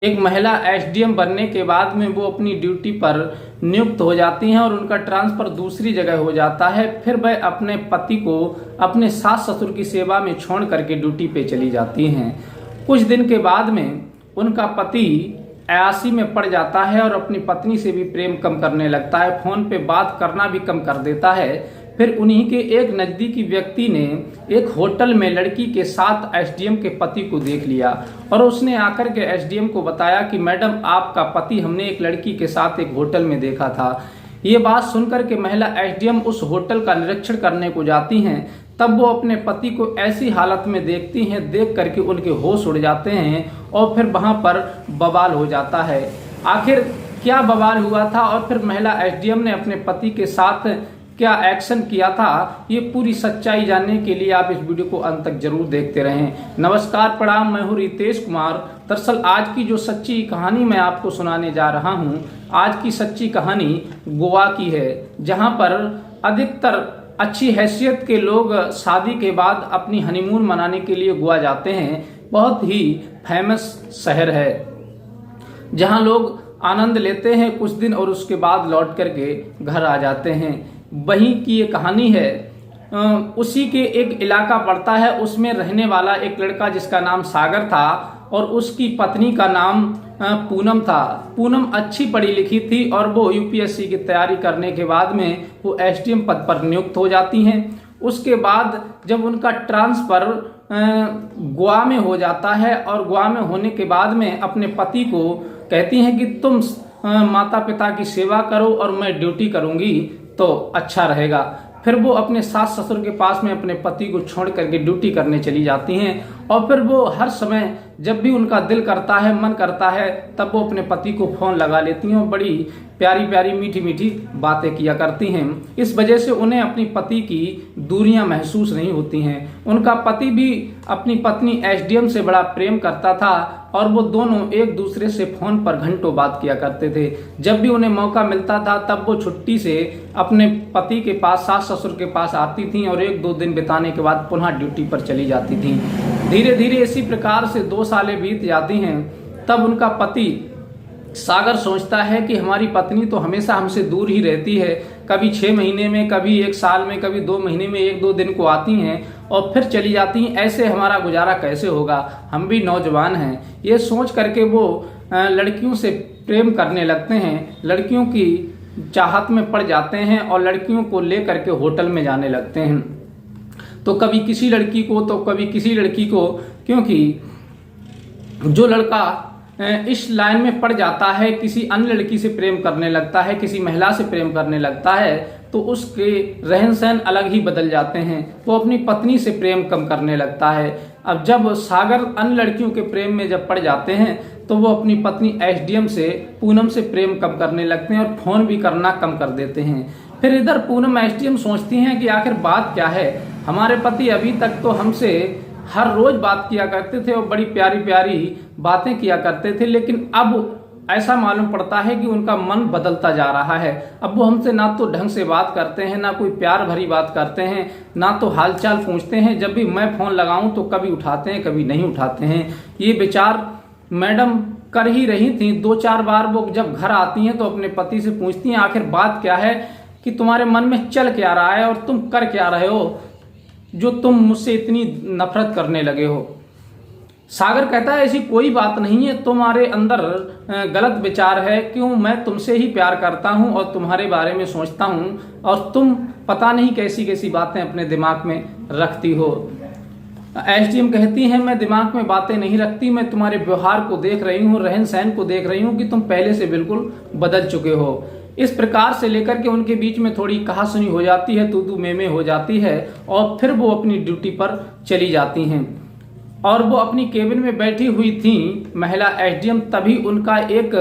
एक महिला एसडीएम बनने के बाद में वो अपनी ड्यूटी पर नियुक्त हो जाती हैं और उनका ट्रांसफर दूसरी जगह हो जाता है। फिर वह अपने पति को अपने सास ससुर की सेवा में छोड़ करके ड्यूटी पे चली जाती हैं। कुछ दिन के बाद में उनका पति अयासी में पड़ जाता है और अपनी पत्नी से भी प्रेम कम करने लगता है, फोन पे बात करना भी कम कर देता है। फिर उन्हीं के एक नज़दीकी व्यक्ति ने एक होटल में लड़की के साथ एसडीएम के पति को देख लिया और उसने आकर के एसडीएम को बताया कि मैडम, आपका पति हमने एक लड़की के साथ एक होटल में देखा था। ये बात सुनकर के महिला एसडीएम उस होटल का निरीक्षण करने को जाती हैं। तब वो अपने पति को ऐसी हालत में देखती हैं, देख करके उनके होश उड़ जाते हैं और फिर वहां पर बवाल हो जाता है। आखिर क्या बवाल हुआ था और फिर महिला एसडीएम ने अपने पति के साथ क्या एक्शन किया था, ये पूरी सच्चाई जानने के लिए आप इस वीडियो को अंत तक जरूर देखते रहें। नमस्कार, प्रणाम, मैं हूँ रितेश कुमार। दरअसल आज की जो सच्ची कहानी मैं आपको सुनाने जा रहा हूँ, आज की सच्ची कहानी गोवा की है, जहाँ पर अधिकतर अच्छी हैसियत के लोग शादी के बाद अपनी हनीमून मनाने के लिए गोवा जाते हैं। बहुत ही फेमस शहर है जहाँ लोग आनंद लेते हैं कुछ दिन और उसके बाद लौट करके घर आ जाते हैं। वहीं की ये कहानी है। उसी के एक इलाका पड़ता है, उसमें रहने वाला एक लड़का जिसका नाम सागर था और उसकी पत्नी का नाम पूनम था। पूनम अच्छी पढ़ी लिखी थी और वो यूपीएससी की तैयारी करने के बाद में वो एसडीएम पद पर नियुक्त हो जाती हैं। उसके बाद जब उनका ट्रांसफर गोवा में हो जाता है और गोवा में होने के बाद में अपने पति को कहती हैं कि तुम माता पिता की सेवा करो और मैं ड्यूटी करूंगी तो अच्छा रहेगा। फिर वो अपने सास ससुर के पास में अपने पति को छोड़ करके ड्यूटी करने चली जाती हैं और फिर वो हर समय जब भी उनका दिल करता है, मन करता है, तब वो अपने पति को फोन लगा लेती हैं और बड़ी प्यारी प्यारी मीठी मीठी बातें किया करती हैं। इस वजह से उन्हें अपनी पति की दूरियां महसूस नहीं होती हैं। उनका पति भी अपनी पत्नी एसडीएम से बड़ा प्रेम करता था और वो दोनों एक दूसरे से फोन पर घंटों बात किया करते थे। जब भी उन्हें मौका मिलता था तब वो छुट्टी से अपने पति के पास, सास ससुर के पास आती थीं और 1-2 दिन बिताने के बाद पुनः ड्यूटी पर चली जाती थीं। धीरे धीरे इसी प्रकार से 2 सालें बीत जाती हैं। तब उनका पति सागर सोचता है कि हमारी पत्नी तो हमेशा हमसे दूर ही रहती है, कभी 6 महीने में, कभी 1 साल में, कभी 2 महीने में 1-2 दिन को आती हैं और फिर चली जाती हैं। ऐसे हमारा गुजारा कैसे होगा, हम भी नौजवान हैं। ये सोच करके वो लड़कियों से प्रेम करने लगते हैं, लड़कियों की चाहत में पड़ जाते हैं और लड़कियों को ले करके होटल में जाने लगते हैं। तो कभी किसी लड़की को तो कभी किसी लड़की को, क्योंकि जो लड़का इस लाइन में पड़ जाता है, किसी अन्य लड़की से प्रेम करने लगता है, किसी महिला से प्रेम करने लगता है, तो उसके रहन सहन अलग ही बदल जाते हैं। वो अपनी पत्नी से प्रेम कम करने लगता है। अब जब सागर अन्य लड़कियों के प्रेम में जब पड़ जाते हैं तो वो अपनी पत्नी एसडीएम से, पूनम से प्रेम कम करने लगते हैं और फोन भी करना कम कर देते हैं। फिर इधर पूनम एसडीएम सोचती हैं कि आखिर बात क्या है, हमारे पति अभी तक तो हमसे हर रोज बात किया करते थे और बड़ी प्यारी प्यारी बातें किया करते थे, लेकिन अब ऐसा मालूम पड़ता है कि उनका मन बदलता जा रहा है। अब वो हमसे ना तो ढंग से बात करते हैं, ना कोई प्यार भरी बात करते हैं, ना तो हालचाल पूछते हैं। जब भी मैं फोन लगाऊं तो कभी उठाते हैं, कभी नहीं उठाते हैं। ये विचार मैडम कर ही रही थी। 2-4 बार वो जब घर आती हैं तो अपने पति से पूछती हैं, आखिर बात क्या है, कि तुम्हारे मन में चल क्या रहा है और तुम कर क्या रहे हो जो तुम मुझसे इतनी नफरत करने लगे हो। सागर कहता है, ऐसी कोई बात नहीं है, तुम्हारे अंदर गलत विचार है। क्यों, मैं तुमसे ही प्यार करता हूं और तुम्हारे बारे में सोचता हूं और तुम पता नहीं कैसी कैसी बातें अपने दिमाग में रखती हो। एसडीएम कहती है, मैं दिमाग में बातें नहीं रखती, मैं तुम्हारे व्यवहार को देख रही हूँ, रहन सहन को देख रही हूँ कि तुम पहले से बिल्कुल बदल चुके हो। इस प्रकार से लेकर के उनके बीच में थोड़ी कहासुनी हो जाती है, तू में हो जाती है और फिर वो अपनी ड्यूटी पर चली जाती हैं। और वो अपनी केबिन में बैठी हुई थी महिला एसडीएम, तभी उनका एक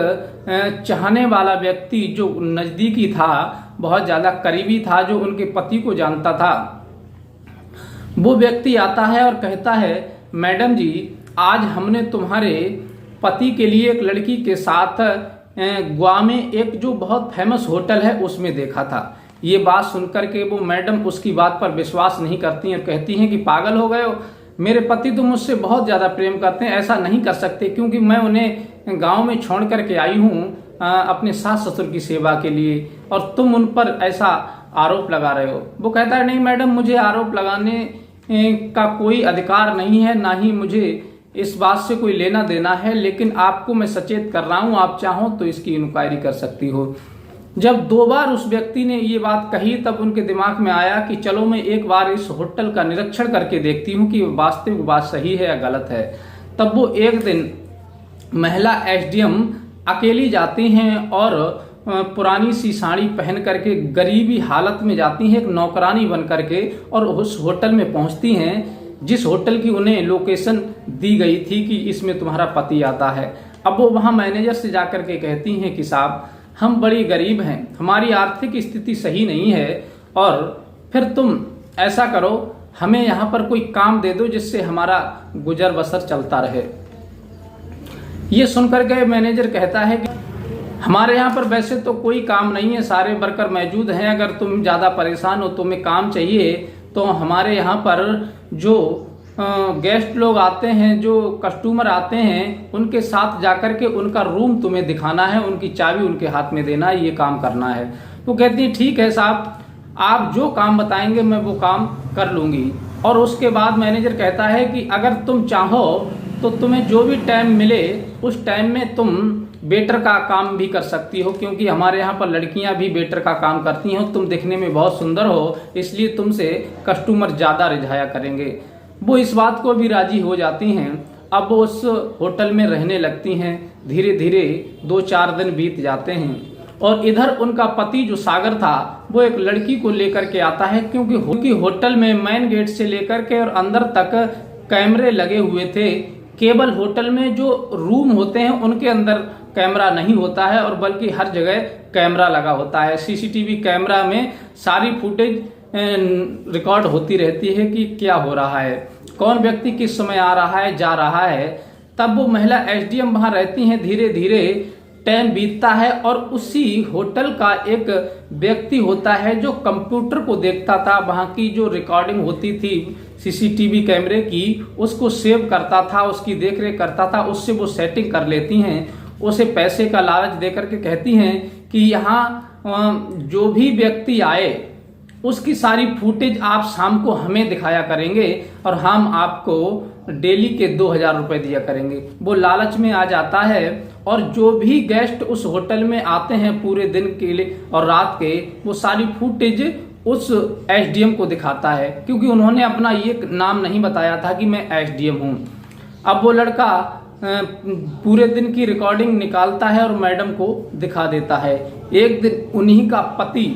चाहने वाला व्यक्ति जो नजदीकी था, बहुत ज्यादा करीबी था, जो उनके पति को जानता था, वो व्यक्ति आता है और कहता है, मैडम जी, आज हमने तुम्हारे पति के लिए एक लड़की के साथ गोवा में एक जो बहुत फेमस होटल है उसमें देखा था। ये बात सुनकर के वो मैडम उसकी बात पर विश्वास नहीं करती और कहती हैं कि पागल हो गए हो, मेरे पति तो मुझसे बहुत ज़्यादा प्रेम करते हैं, ऐसा नहीं कर सकते क्योंकि मैं उन्हें गांव में छोड़ करके आई हूँ अपने सास ससुर की सेवा के लिए, और तुम उन पर ऐसा आरोप लगा रहे हो। वो कहता है नहीं मैडम, मुझे आरोप लगाने का कोई अधिकार नहीं है, ना ही मुझे इस बात से कोई लेना देना है, लेकिन आपको मैं सचेत कर रहा हूँ, आप चाहो तो इसकी इंक्वायरी कर सकती हो। जब 2 बार उस व्यक्ति ने ये बात कही तब उनके दिमाग में आया कि चलो मैं एक बार इस होटल का निरीक्षण करके देखती हूँ कि वास्तविक बात सही है या गलत है। तब वो एक दिन महिला एसडीएम अकेली जाती हैं और पुरानी सी साड़ी पहन करके गरीबी हालत में जाती हैं, एक नौकरानी बन करके, और उस होटल में पहुंचती हैं जिस होटल की उन्हें लोकेशन दी गई थी कि इसमें तुम्हारा पति आता है। अब वो वहां मैनेजर से जाकर के कहती हैं कि साहब हम बड़ी गरीब हैं, हमारी आर्थिक स्थिति सही नहीं है, और फिर तुम ऐसा करो हमें यहाँ पर कोई काम दे दो जिससे हमारा गुजर बसर चलता रहे। ये सुनकर के मैनेजर कहता है कि हमारे यहाँ पर वैसे तो कोई काम नहीं है, सारे वर्कर मौजूद हैं, अगर तुम ज़्यादा परेशान हो, तुम्हें काम चाहिए तो हमारे यहाँ पर जो गेस्ट लोग आते हैं, जो कस्टमर आते हैं, उनके साथ जाकर के उनका रूम तुम्हें दिखाना है, उनकी चाबी उनके हाथ में देना है, ये काम करना है। तो कहती है ठीक है साहब, आप जो काम बताएंगे मैं वो काम कर लूँगी। और उसके बाद मैनेजर कहता है कि अगर तुम चाहो तो तुम्हें जो भी टाइम मिले उस टाइम में तुम वेटर का काम भी कर सकती हो, क्योंकि हमारे यहाँ पर लड़कियां भी वेटर का काम करती हैं, तुम दिखने में बहुत सुंदर हो, इसलिए तुमसे कस्टमर ज़्यादा रिझाया करेंगे। वो इस बात को भी राजी हो जाती हैं। अब वो उस होटल में रहने लगती हैं। धीरे धीरे 2-4 दिन बीत जाते हैं और इधर उनका पति जो सागर था वो एक लड़की को लेकर के आता है, क्योंकि होटल में मेन गेट से लेकर के और अंदर तक कैमरे लगे हुए थे। केवल होटल में जो रूम होते हैं उनके अंदर कैमरा नहीं होता है, और बल्कि हर जगह कैमरा लगा होता है। सीसीटीवी कैमरा में सारी फुटेज रिकॉर्ड होती रहती है कि क्या हो रहा है, कौन व्यक्ति किस समय आ रहा है, जा रहा है। तब वो महिला एसडीएम वहां रहती हैं। धीरे धीरे टाइम बीतता है और उसी होटल का एक व्यक्ति होता है जो कंप्यूटर को देखता था, वहां की जो रिकॉर्डिंग होती थी सीसीटीवी कैमरे की उसको सेव करता था, उसकी देखरेख करता था। उससे वो सेटिंग कर लेती हैं, उसे पैसे का लालच देकर के कहती हैं कि यहाँ जो भी व्यक्ति आए उसकी सारी फुटेज आप शाम को हमें दिखाया करेंगे और हम आपको डेली के 2000 रुपए दिया करेंगे। वो लालच में आ जाता है और जो भी गेस्ट उस होटल में आते हैं पूरे दिन के लिए और रात के, वो सारी फुटेज उस एसडीएम को दिखाता है, क्योंकि उन्होंने अपना ये नाम नहीं बताया था कि मैं एसडीएम हूँ। अब वो लड़का पूरे दिन की रिकॉर्डिंग निकालता है और मैडम को दिखा देता है। एक दिन उन्हीं का पति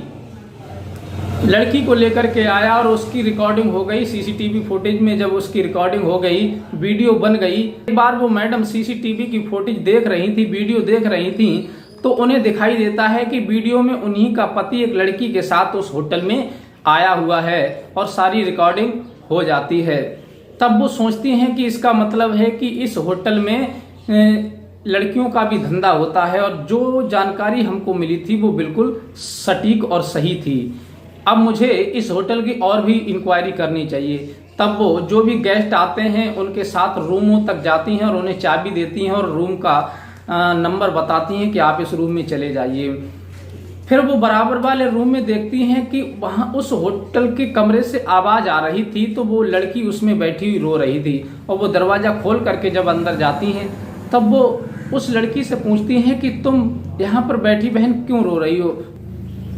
लड़की को लेकर के आया और उसकी रिकॉर्डिंग हो गई सीसीटीवी फुटेज में। जब उसकी रिकॉर्डिंग हो गई, वीडियो बन गई, एक बार वो मैडम सीसीटीवी की फुटेज देख रही थी, वीडियो देख रही थी, तो उन्हें दिखाई देता है कि वीडियो में उन्हीं का पति एक लड़की के साथ उस होटल में आया हुआ है और सारी रिकॉर्डिंग हो जाती है। तब वो सोचती हैं कि इसका मतलब है कि इस होटल में लड़कियों का भी धंधा होता है, और जो जानकारी हमको मिली थी वो बिल्कुल सटीक और सही थी। अब मुझे इस होटल की और भी इंक्वायरी करनी चाहिए। तब वो जो भी गेस्ट आते हैं उनके साथ रूमों तक जाती हैं और उन्हें चाबी देती हैं और रूम का नंबर बताती हैं कि आप इस रूम में चले जाइए। फिर वो बराबर वाले रूम में देखती हैं कि वहां उस होटल के कमरे से आवाज आ रही थी, तो वो लड़की उसमें बैठी हुई रो रही थी। और वो दरवाजा खोल करके जब अंदर जाती हैं तब वो उस लड़की से पूछती हैं कि तुम यहाँ पर बैठी बहन क्यों रो रही हो?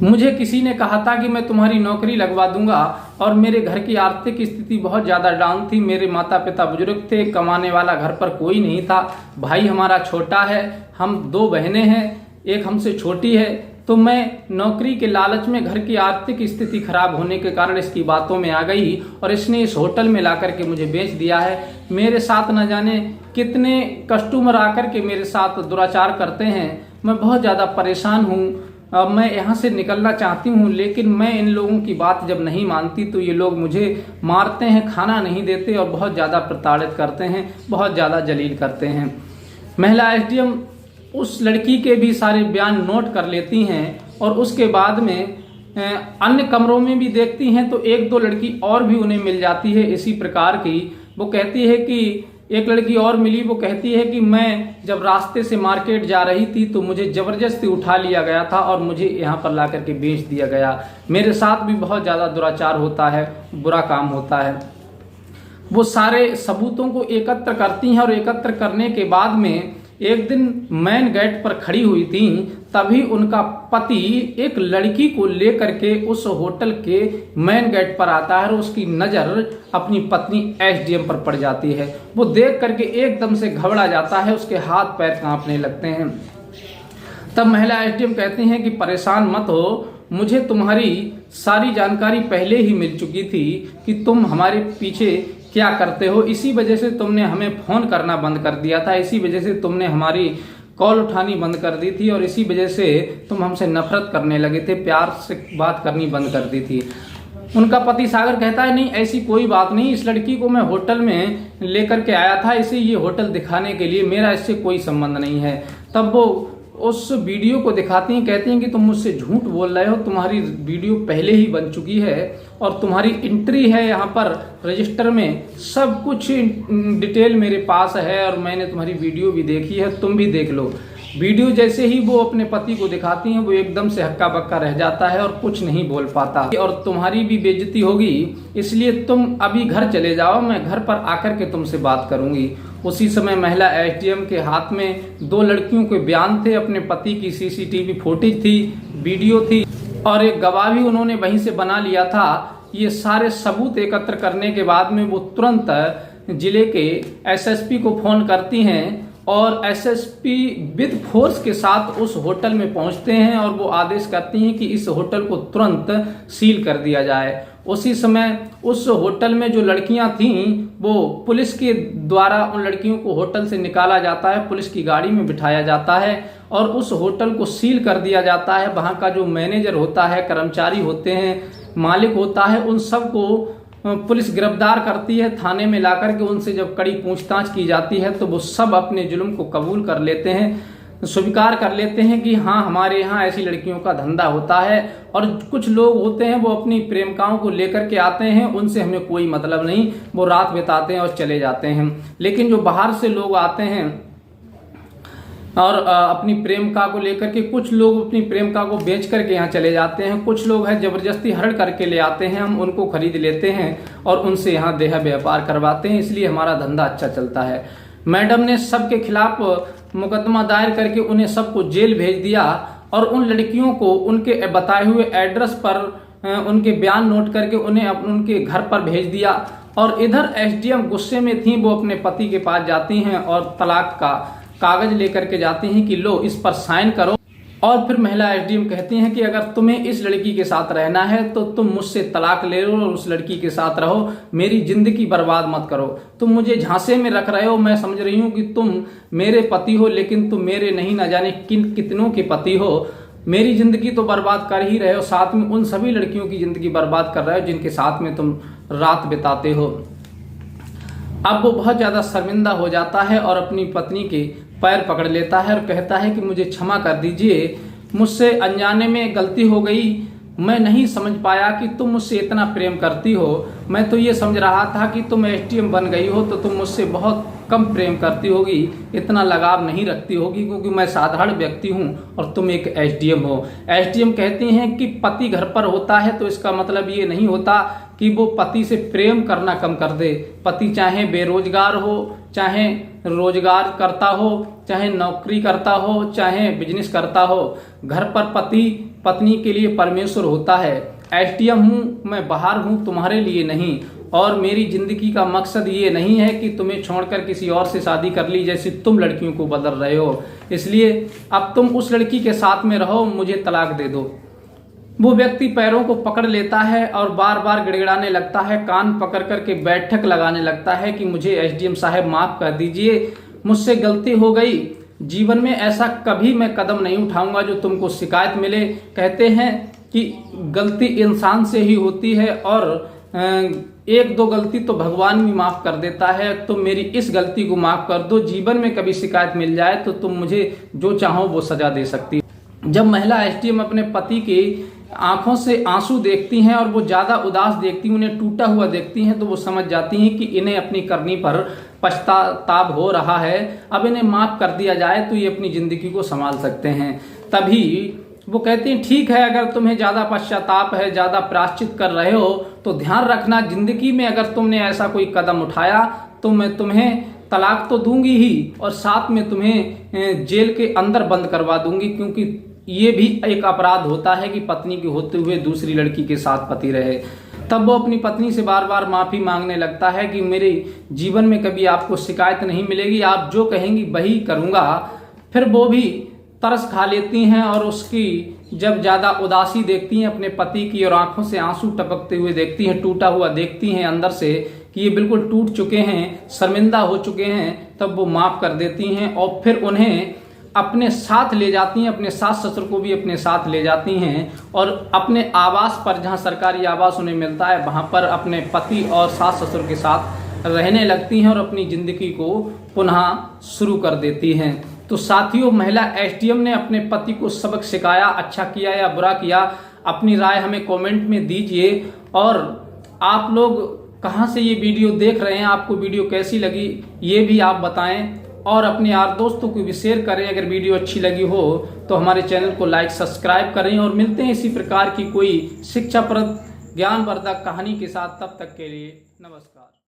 मुझे किसी ने कहा था कि मैं तुम्हारी नौकरी लगवा दूंगा, और मेरे घर की आर्थिक स्थिति बहुत ज़्यादा डाउन थी। मेरे माता पिता बुजुर्ग थे, कमाने वाला घर पर कोई नहीं था, भाई हमारा छोटा है, हम 2 बहनें हैं, एक हमसे छोटी है। तो मैं नौकरी के लालच में घर की आर्थिक स्थिति खराब होने के कारण इसकी बातों में आ गई और इसने इस होटल में ला करके मुझे बेच दिया है। मेरे साथ न जाने कितने कस्टमर आकर के मेरे साथ दुराचार करते हैं। मैं बहुत ज़्यादा परेशान हूँ। अब मैं यहाँ से निकलना चाहती हूँ, लेकिन मैं इन लोगों की बात जब नहीं मानती तो ये लोग मुझे मारते हैं, खाना नहीं देते और बहुत ज़्यादा प्रताड़ित करते हैं, बहुत ज़्यादा जलील करते हैं। महिला एसडीएम उस लड़की के भी सारे बयान नोट कर लेती हैं और उसके बाद में अन्य कमरों में भी देखती हैं तो 1-2 लड़की और भी उन्हें मिल जाती है इसी प्रकार की, वो कहती है कि एक लड़की और मिली, वो कहती है कि मैं जब रास्ते से मार्केट जा रही थी तो मुझे जबरदस्ती उठा लिया गया था और मुझे यहाँ पर ला करके बेच दिया गया। मेरे साथ भी बहुत ज़्यादा दुराचार होता है, बुरा काम होता है। वो सारे सबूतों को एकत्र करती हैं और एकत्र करने के बाद में एक दिन मेन गेट पर खड़ी हुई थी, तभी उनका पति एक लड़की को लेकर के उस होटल के मेन गेट पर आता है और उसकी नज़र अपनी पत्नी एसडीएम पर पड़ जाती है। वो देख करके एकदम से घबरा जाता है, उसके हाथ पैर कांपने लगते हैं। तब महिला एसडीएम कहती हैं कि परेशान मत हो, मुझे तुम्हारी सारी जानकारी पहले ही मिल चुकी थी कि तुम हमारे पीछे क्या करते हो। इसी वजह से तुमने हमें फ़ोन करना बंद कर दिया था, इसी वजह से तुमने हमारी कॉल उठानी बंद कर दी थी और इसी वजह से तुम हमसे नफरत करने लगे थे, प्यार से बात करनी बंद कर दी थी। उनका पति सागर कहता है नहीं, ऐसी कोई बात नहीं, इस लड़की को मैं होटल में लेकर के आया था, इसे ये होटल दिखाने के लिए, मेरा इससे कोई संबंध नहीं है। तब वो उस वीडियो को दिखाती हैं, कहती हैं कि तुम मुझसे झूठ बोल रहे हो, तुम्हारी वीडियो पहले ही बन चुकी है और तुम्हारी एंट्री है यहाँ पर रजिस्टर में, सब कुछ डिटेल मेरे पास है और मैंने तुम्हारी वीडियो भी देखी है, तुम भी देख लो। वीडियो जैसे ही वो अपने पति को दिखाती हैं, वो एकदम से हक्का बक्का रह जाता है और कुछ नहीं बोल पाता और तुम्हारी भी बेइज्जती होगी, इसलिए तुम अभी घर चले जाओ, मैं घर पर आकर के तुमसे बात करूंगी। उसी समय महिला एसडीएम के हाथ में 2 लड़कियों के बयान थे, अपने पति की सीसीटीवी फुटेज थी, वीडियो थी और एक गवाह भी उन्होंने वहीं से बना लिया था। ये सारे सबूत एकत्र करने के बाद में वो तुरंत जिले के एसएसपी को फोन करती हैं और एसएसपी विद फोर्स के साथ उस होटल में पहुंचते हैं और वो आदेश करती हैं कि इस होटल को तुरंत सील कर दिया जाए। उसी समय उस होटल में जो लड़कियां थीं, वो पुलिस के द्वारा उन लड़कियों को होटल से निकाला जाता है, पुलिस की गाड़ी में बिठाया जाता है और उस होटल को सील कर दिया जाता है। वहां का जो मैनेजर होता है, कर्मचारी होते हैं, मालिक होता है, उन सबको पुलिस गिरफ्तार करती है। थाने में लाकर के उनसे जब कड़ी पूछताछ की जाती है तो वो सब अपने जुल्म को कबूल कर लेते हैं, स्वीकार कर लेते हैं कि हाँ, हमारे यहाँ ऐसी लड़कियों का धंधा होता है। और कुछ लोग होते हैं वो अपनी प्रेमिकाओं को लेकर के आते हैं, उनसे हमें कोई मतलब नहीं, वो रात बिताते हैं और चले जाते हैं। लेकिन जो बाहर से लोग आते हैं और अपनी प्रेमिका को लेकर के, कुछ लोग अपनी प्रेमिका को बेच करके यहाँ चले जाते हैं, कुछ लोग हैं जबरदस्ती हड़ करके ले आते हैं, हम उनको खरीद लेते हैं और उनसे यहाँ देह व्यापार करवाते हैं, इसलिए हमारा धंधा अच्छा चलता है। मैडम ने सबके खिलाफ मुकदमा दायर करके उन्हें सबको जेल भेज दिया और उन लड़कियों को उनके बताए हुए एड्रेस पर उनके बयान नोट करके उन्हें उनके घर पर भेज दिया। और इधर एसडीएम गुस्से में थी, वो अपने पति के पास जाती हैं और तलाक का कागज लेकर के जाती हैं कि लो इस पर साइन करो। और फिर महिला एसडीएम कहती हैं कि अगर तुम्हें इस लड़की के साथ रहना है तो तुम मुझसे तलाक ले लो और उस लड़की के साथ रहो, मेरी जिंदगी बर्बाद मत करो। तुम मुझे झांसे में रख रहे हो, मैं समझ रही हूँ कि तुम मेरे पति हो, लेकिन तुम मेरे नहीं न जाने कितनों के पति हो। मेरी जिंदगी तो बर्बाद कर ही रहे हो, साथ में उन सभी लड़कियों की जिंदगी बर्बाद कर रहे हो जिनके साथ में तुम रात बिताते हो। अब वो बहुत ज्यादा शर्मिंदा हो जाता है और अपनी पत्नी के पैर पकड़ लेता है और कहता है कि मुझे क्षमा कर दीजिए, मुझसे अनजाने में गलती हो गई, मैं नहीं समझ पाया कि तुम मुझसे इतना प्रेम करती हो। मैं तो ये समझ रहा था कि तुम एसडीएम बन गई हो तो तुम मुझसे बहुत कम प्रेम करती होगी, इतना लगाव नहीं रखती होगी, क्योंकि मैं साधारण व्यक्ति हूँ और तुम एक एसडीएम हो। एसडीएम कहती हैं कि पति घर पर होता है तो इसका मतलब ये नहीं होता कि वो पति से प्रेम करना कम कर दे। पति चाहे बेरोजगार हो, चाहे रोजगार करता हो, चाहे नौकरी करता हो, चाहे बिजनेस करता हो, घर पर पति पत्नी के लिए परमेश्वर होता है। एसडीएम हूँ, मैं बाहर हूँ, तुम्हारे लिए नहीं। और मेरी जिंदगी का मकसद ये नहीं है कि तुम्हें छोड़कर किसी और से शादी कर ली जैसे तुम लड़कियों को बदल रहे हो, इसलिए अब तुम उस लड़की के साथ में रहो, मुझे तलाक दे दो। वो व्यक्ति पैरों को पकड़ लेता है और बार बार गिड़गिड़ाने लगता है, कान पकड़ करके बैठक लगाने लगता है कि मुझे एसडीएम साहब माफ कर दीजिए, मुझसे गलती हो गई, जीवन में ऐसा कभी मैं कदम नहीं उठाऊंगा जो तुमको शिकायत मिले। कहते हैं कि गलती इंसान से ही होती है और एक दो गलती तो भगवान भी माफ कर देता है, तुम मेरी इस गलती को माफ कर दो, जीवन में कभी शिकायत मिल जाए तो तुम मुझे जो चाहो वो सजा दे सकती। जब महिला एसडीएम अपने पति की आंखों से आंसू देखती हैं और वो ज़्यादा उदास देखती हैं, उन्हें टूटा हुआ देखती हैं, तो वो समझ जाती हैं कि इन्हें अपनी करनी पर पश्चाताप हो रहा है, अब इन्हें माफ़ कर दिया जाए तो ये अपनी ज़िंदगी को संभाल सकते हैं। तभी वो कहती हैं ठीक है, अगर तुम्हें ज़्यादा पश्चाताप है, ज़्यादा प्रायश्चित कर रहे हो, तो ध्यान रखना ज़िंदगी में अगर तुमने ऐसा कोई कदम उठाया तो मैं तुम्हें तलाक तो दूंगी ही और साथ में तुम्हें जेल के अंदर बंद करवा दूंगी, क्योंकि ये भी एक अपराध होता है कि पत्नी के होते हुए दूसरी लड़की के साथ पति रहे। तब वो अपनी पत्नी से बार बार माफ़ी मांगने लगता है कि मेरे जीवन में कभी आपको शिकायत नहीं मिलेगी, आप जो कहेंगी वही करूँगा। फिर वो भी तरस खा लेती हैं और उसकी जब ज़्यादा उदासी देखती हैं अपने पति की और आंखों से आंसू टपकते हुए देखती हैं, टूटा हुआ देखती हैं अंदर से कि ये बिल्कुल टूट चुके हैं, शर्मिंदा हो चुके हैं, तब वो माफ़ कर देती हैं और फिर उन्हें अपने साथ ले जाती हैं, अपने सास ससुर को भी अपने साथ ले जाती हैं और अपने आवास पर, जहाँ सरकारी आवास उन्हें मिलता है, वहाँ पर अपने पति और सास ससुर के साथ रहने लगती हैं और अपनी ज़िंदगी को पुनः शुरू कर देती हैं। तो साथियों, महिला एसडीएम ने अपने पति को सबक सिखाया, अच्छा किया या बुरा किया, अपनी राय हमें कमेंट में दीजिए। और आप लोग कहाँ से ये वीडियो देख रहे हैं, आपको वीडियो कैसी लगी ये भी आप बताएं और अपने यार दोस्तों को भी शेयर करें। अगर वीडियो अच्छी लगी हो तो हमारे चैनल को लाइक सब्सक्राइब करें और मिलते हैं इसी प्रकार की कोई शिक्षाप्रद ज्ञानवर्धक कहानी के साथ। तब तक के लिए नमस्कार।